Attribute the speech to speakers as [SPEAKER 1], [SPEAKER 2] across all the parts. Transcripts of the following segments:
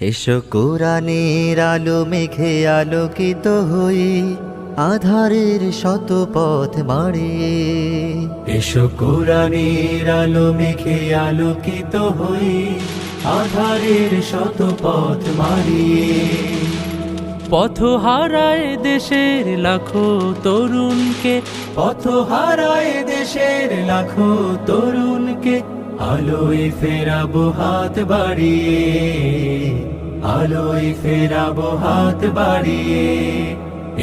[SPEAKER 1] এসো কোরআনের আলো মেঘে আলোকিত হই, আধারের শত পথ মারিয়ে।
[SPEAKER 2] এসো কোরআনের আলো মেঘে আলোকিত হই, আধারের শত পথ মারিয়ে। পথ হারায় দেশের লাখো তরুণকে, পথ হারায় দেশের লাখো তরুণকে, আলোয় ফেরাবো হাত বাড়িয়ে, আলোয় ফেরাবো হাত বাড়িয়ে।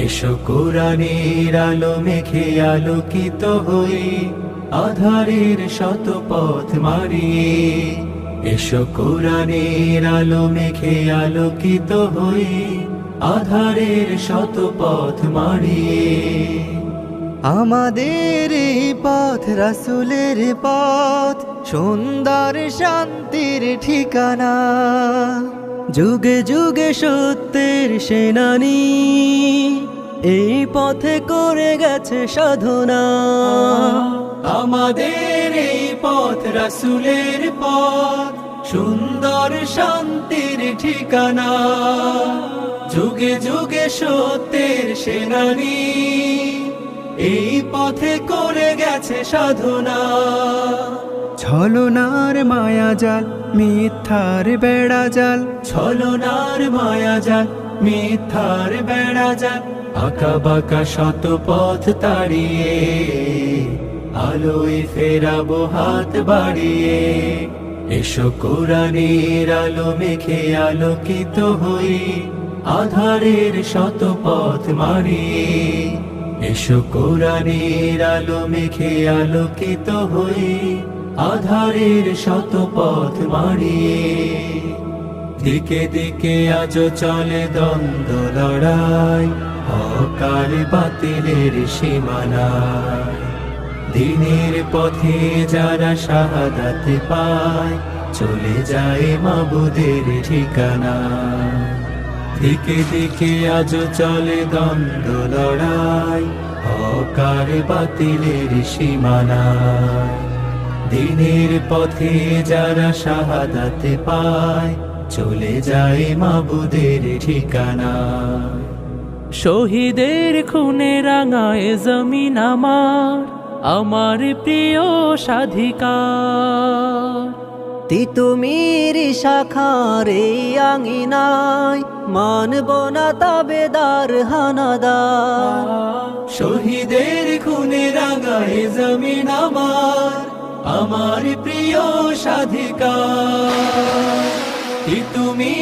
[SPEAKER 2] এসো কোরআনের আলো মেঘে আলোকিত হই, আধারের শত পথ মারিয়ে। এসো কোরআনের আলো মেঘে আলোকিত হই, আধারের শত পথ মারিয়ে।
[SPEAKER 1] আমাদের এই পথ রাসূলের পথ, সুন্দর শান্তির ঠিকানা। যুগে যুগে সত্যের সেনানী, এই পথে করে গেছে সাধনা।
[SPEAKER 2] আমাদের এই পথ রাসূলের পথ, সুন্দর শান্তির ঠিকানা। যুগে যুগে সত্যের সেনানী, এই পথে করে গেছে সাধনা।
[SPEAKER 1] ছলনার মায়াজাল মিথ্যার বেড়াজাল,
[SPEAKER 2] ছলনার মায়াজাল মিথ্যার বেড়াজাল, আঁকা বাঁকা শত পথ তাড়িয়ে, আলোয় ফেরাবো হাত বাড়িয়ে। এসো কোরআনের আলো মেঘে আলোকিত হই, আধারের শত পথ মারিয়ে। এসো কোরআনের আলো মেঘে আলোকিত হই, আধারের শত পথ মারিয়ে। দিকে দিকে আজ চলে দ্বন্দ্ব লড়াই, হক আর বাতিলের সীমানায়। দিনের পথে যারা শাহাদাত পায়, চলে যায় মাবুদের ঠিকানা। দিকে দিকে আজ চলে দ্বন্দ্ব লড়াই, হক আর বাতিলের সীমানায়। দিনের পথে যারা শাহাদাত পায়, চলে যায় মাবুদের ঠিকানা। শহীদের খুনে রাঙায় জমিন আমার, আমার প্রিয় স্বাধিকার।
[SPEAKER 1] তিতুমির শাখার এই আঙিনায়, মানব না তাবেদার হানাদার।
[SPEAKER 2] শহীদের খুনে রাঙায় জমিন আমার, আমার প্রিয় স্বাধিকার। তুমি